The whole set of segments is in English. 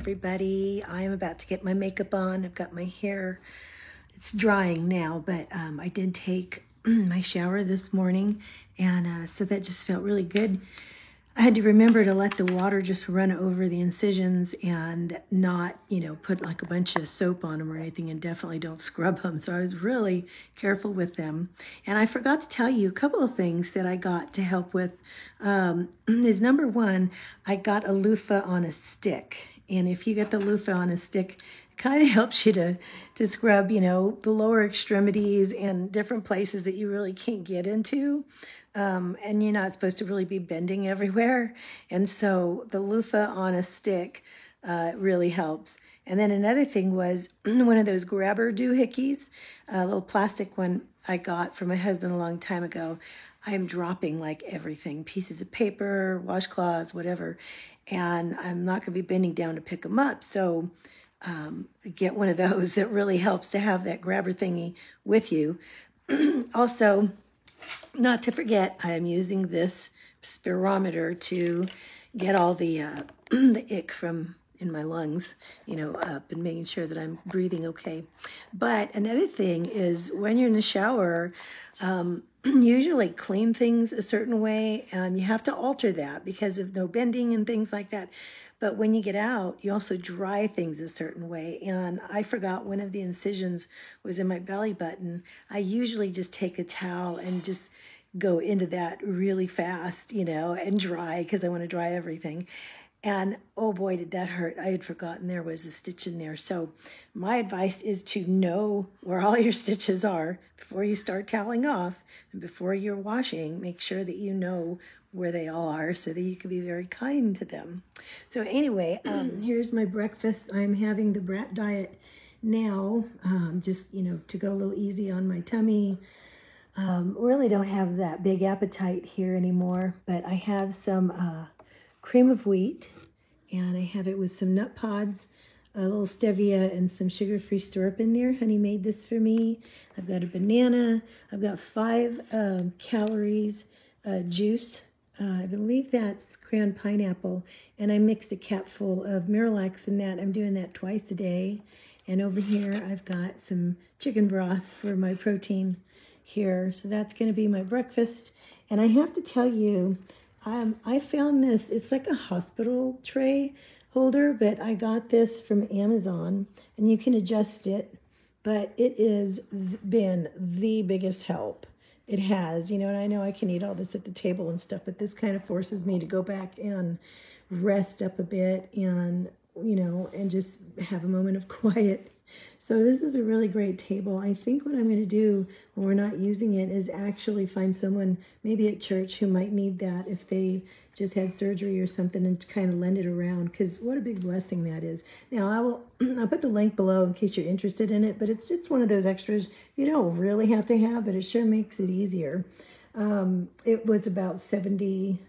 everybody. I am about to get my makeup on. I've got my hair, it's drying now, but I did take my shower this morning, and so that just felt really good. I had to remember to let the water just run over the incisions and not, put like a bunch of soap on them or anything, and definitely don't scrub them. So I was really careful with them. And I forgot to tell you a couple of things that I got to help with. Is number one, I got a loofah on a stick. And if you get the loofah on a stick, it kind of helps you to scrub, the lower extremities and different places that you really can't get into. And you're not supposed to really be bending everywhere. And so the loofah on a stick really helps. And then another thing was one of those grabber doohickeys, a little plastic one I got from my husband a long time ago. I'm dropping like everything, pieces of paper, washcloths, whatever. And I'm not going to be bending down to pick them up. So get one of those. That really helps to have that grabber thingy with you. Also, not to forget, I am using this spirometer to get all the ick from in my lungs, up and making sure that I'm breathing okay. But another thing is when you're in the shower, usually clean things a certain way, and you have to alter that because of no bending and things like that. But when you get out, you also dry things a certain way. And I forgot one of the incisions was in my belly button. I usually just take a towel and just go into that really fast, and dry, because I want to dry everything. And oh boy, did that hurt. I had forgotten there was a stitch in there. So my advice is to know where all your stitches are before you start toweling off, and before you're washing, make sure that you know where they all are so that you can be very kind to them. So anyway, here's my breakfast. I'm having the Brat diet now, just, to go a little easy on my tummy. Really don't have that big appetite here anymore, but I have some cream of wheat, and I have it with some nut pods, a little stevia, and some sugar-free syrup in there. Honey made this for me. I've got a banana. I've got 5 calories juice. I believe that's crayon pineapple, and I mixed a capful of Miralax in that. I'm doing that twice a day. And over here, I've got some chicken broth for my protein here. So that's going to be my breakfast. And I have to tell you, I found this. It's like a hospital tray holder, but I got this from Amazon, and you can adjust it. But it has been the biggest help. It has, and I know I can eat all this at the table and stuff, but this kind of forces me to go back and rest up a bit and, and just have a moment of quiet. So this is a really great table. I think what I'm going to do when we're not using it is actually find someone maybe at church who might need that if they just had surgery or something, and kind of lend it around, because what a big blessing that is. Now I'll put the link below in case you're interested in it, but it's just one of those extras you don't really have to have, but it sure makes it easier. It was about $70+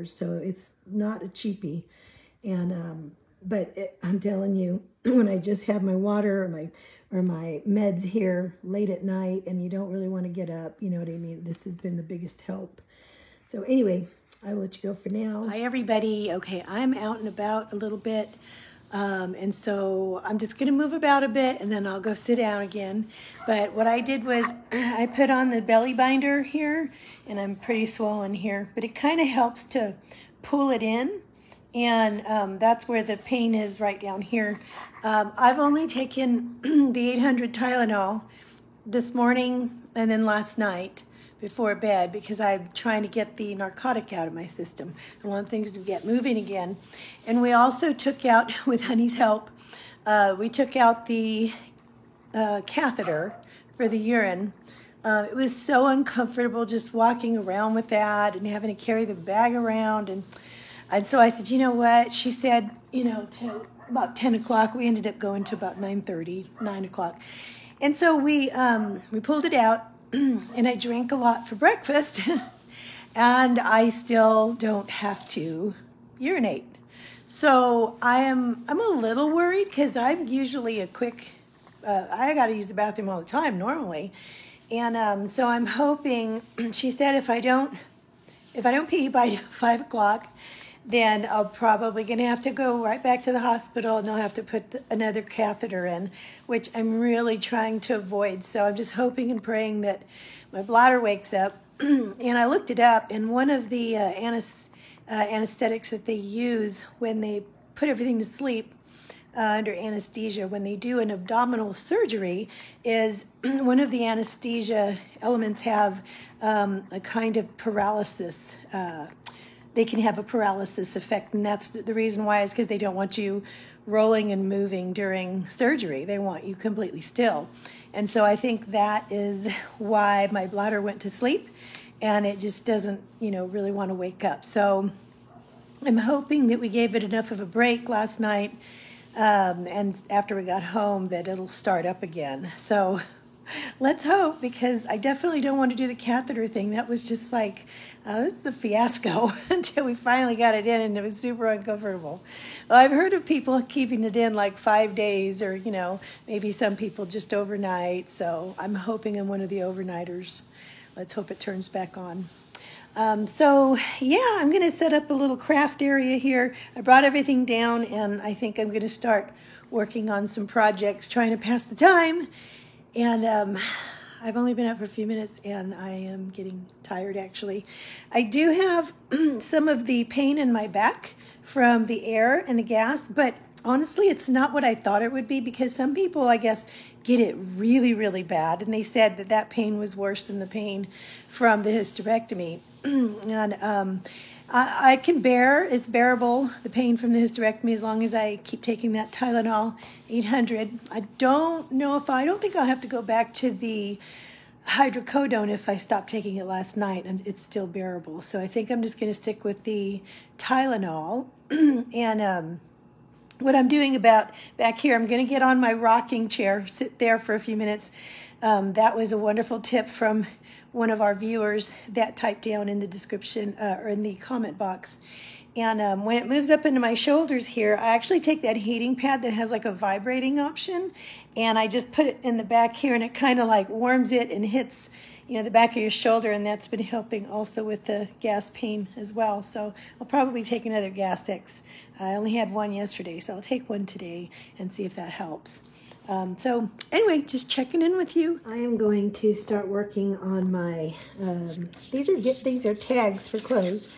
so it's not a cheapie. And but I'm telling you, when I just have my water or my meds here late at night, and you don't really want to get up, you know what I mean? This has been the biggest help. So anyway, I will let you go for now. Hi, everybody. Okay, I'm out and about a little bit. And so I'm just going to move about a bit, and then I'll go sit down again. But what I did was I put on the belly binder here, and I'm pretty swollen here. But it kind of helps to pull it in. And that's where the pain is, right down here. I've only taken the 800 Tylenol this morning and then last night before bed, because I'm trying to get the narcotic out of my system. I want things to get moving again. And we also took out, with Honey's help, we took out the catheter for the urine. It was so uncomfortable just walking around with that and having to carry the bag around. And so I said, you know what? She said, till about 10 o'clock. We ended up going to about 9:30, 9 o'clock. And so we pulled it out, and I drank a lot for breakfast, and I still don't have to urinate. So I'm a little worried, because I'm usually a quick, I got to use the bathroom all the time normally. And so I'm hoping, she said if I don't pee by 5 o'clock, then I'm probably going to have to go right back to the hospital, and they'll have to put another catheter in, which I'm really trying to avoid. So I'm just hoping and praying that my bladder wakes up. And I looked it up, and one of the anesthetics that they use when they put everything to sleep under anesthesia, when they do an abdominal surgery, is one of the anesthesia elements have a kind of paralysis. They can have a paralysis effect, and that's the reason why is because they don't want you rolling and moving during surgery. They want you completely still. And so I think that is why my bladder went to sleep, and it just doesn't, really want to wake up. So I'm hoping that we gave it enough of a break last night, and after we got home that it'll start up again. So let's hope, because I definitely don't want to do the catheter thing. That was just like, this is a fiasco until we finally got it in, and it was super uncomfortable. Well, I've heard of people keeping it in like 5 days, or, maybe some people just overnight. So I'm hoping I'm one of the overnighters. Let's hope it turns back on. So yeah, I'm going to set up a little craft area here. I brought everything down, and I think I'm going to start working on some projects, trying to pass the time. And I've only been up for a few minutes, and I am getting tired, actually. I do have some of the pain in my back from the air and the gas, but honestly, it's not what I thought it would be, because some people, I guess, get it really, really bad, and they said that pain was worse than the pain from the hysterectomy. And I can bear, it's bearable, the pain from the hysterectomy, as long as I keep taking that Tylenol 800. I don't think I'll have to go back to the hydrocodone if I stopped taking it last night, and it's still bearable. So I think I'm just going to stick with the Tylenol. And what I'm doing about back here, I'm going to get on my rocking chair, sit there for a few minutes. That was a wonderful tip from one of our viewers that typed down in the description or in the comment box. And when it moves up into my shoulders here, I actually take that heating pad that has like a vibrating option, and I just put it in the back here, and it kind of like warms it and hits, the back of your shoulder, and that's been helping also with the gas pain as well. So I'll probably take another Gas-X. I only had one yesterday, so I'll take one today and see if that helps. So anyway, just checking in with you. I am going to start working on my, these are tags for clothes,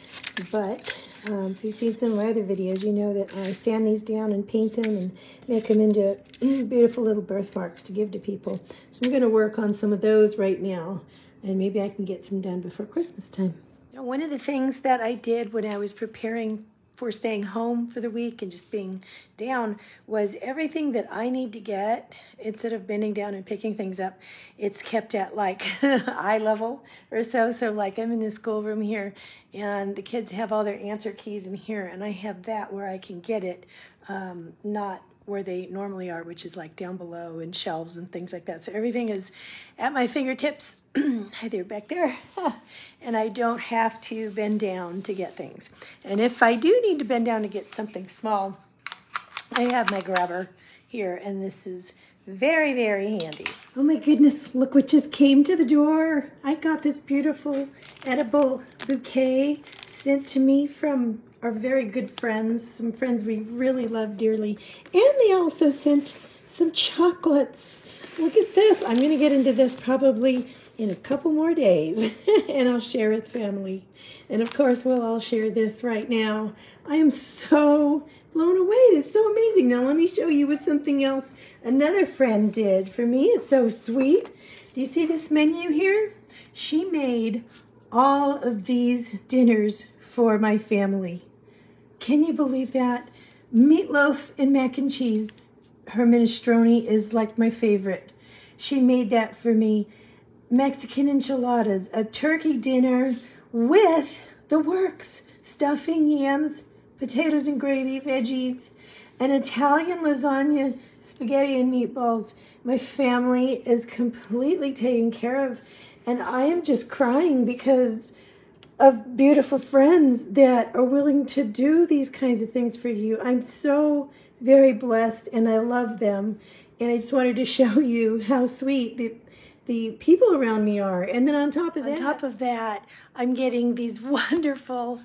but if you've seen some of my other videos, you know that I sand these down and paint them and make them into beautiful little birthmarks to give to people. So I'm going to work on some of those right now, and maybe I can get some done before Christmas time. One of the things that I did when I was preparing for staying home for the week and just being down was everything that I need to get, instead of bending down and picking things up, it's kept at like eye level or so. So like I'm in the schoolroom here, and the kids have all their answer keys in here, and I have that where I can get it, not where they normally are, which is like down below in shelves and things like that. So everything is at my fingertips. Hi there, back there. And I don't have to bend down to get things. And if I do need to bend down to get something small, I have my grabber here, and this is very, very handy. Oh my goodness, look what just came to the door. I got this beautiful edible bouquet sent to me from our very good friends, some friends we really love dearly. And they also sent some chocolates. Look at this. I'm going to get into this probably in a couple more days, and I'll share with family. And of course, we'll all share this right now. I am so blown away. It's so amazing. Now let me show you with something else another friend did for me. It's so sweet. Do you see this menu here? She made all of these dinners for my family. Can you believe that? Meatloaf and mac and cheese. Her minestrone is like my favorite. She made that for me. Mexican enchiladas, a turkey dinner with the works, stuffing, yams, potatoes and gravy, veggies, an Italian lasagna, spaghetti and meatballs. My family is completely taken care of, and I am just crying because of beautiful friends that are willing to do these kinds of things for you. I'm so very blessed, and I love them, and I just wanted to show you how sweet the people around me are. And then on top of that, I'm getting these wonderful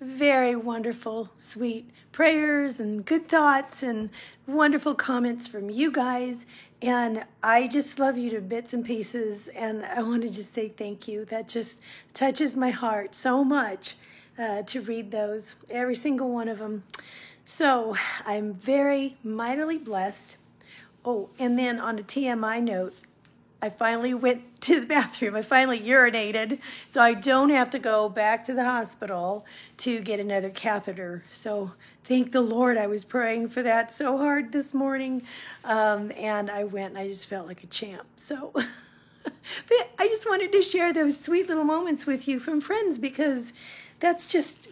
very wonderful, sweet prayers and good thoughts and wonderful comments from you guys. And I just love you to bits and pieces. And I want to just say thank you. That just touches my heart so much to read those, every single one of them. So I'm very mightily blessed. Oh, and then on a TMI note, I finally went to the bathroom. I finally urinated, so I don't have to go back to the hospital to get another catheter. So thank the Lord. I was praying for that so hard this morning, and I went, and I just felt like a champ. So but I just wanted to share those sweet little moments with you from friends, because that's just,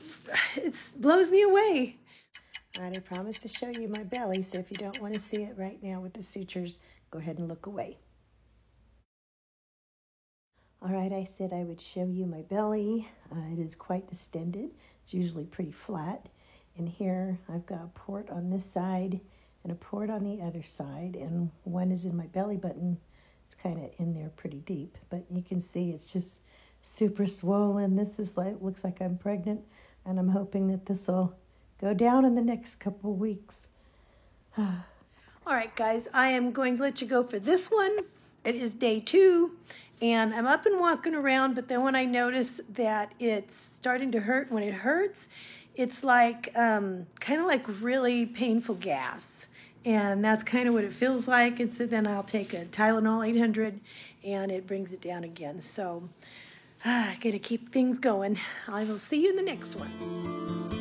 it blows me away. All right, I promise to show you my belly, so if you don't want to see it right now with the sutures, go ahead and look away. All right, I said I would show you my belly. It is quite distended. It's usually pretty flat. And here I've got a port on this side and a port on the other side, and one is in my belly button. It's kind of in there pretty deep, but you can see it's just super swollen. This is like, looks like I'm pregnant, and I'm hoping that this will go down in the next couple weeks. All right, guys, I am going to let you go for this one. It is day 2, and I'm up and walking around, but then when I notice that it's starting to hurt, when it hurts, it's like kind of like really painful gas. And that's kind of what it feels like. And so then I'll take a Tylenol 800 and it brings it down again. So I got to keep things going. I will see you in the next one.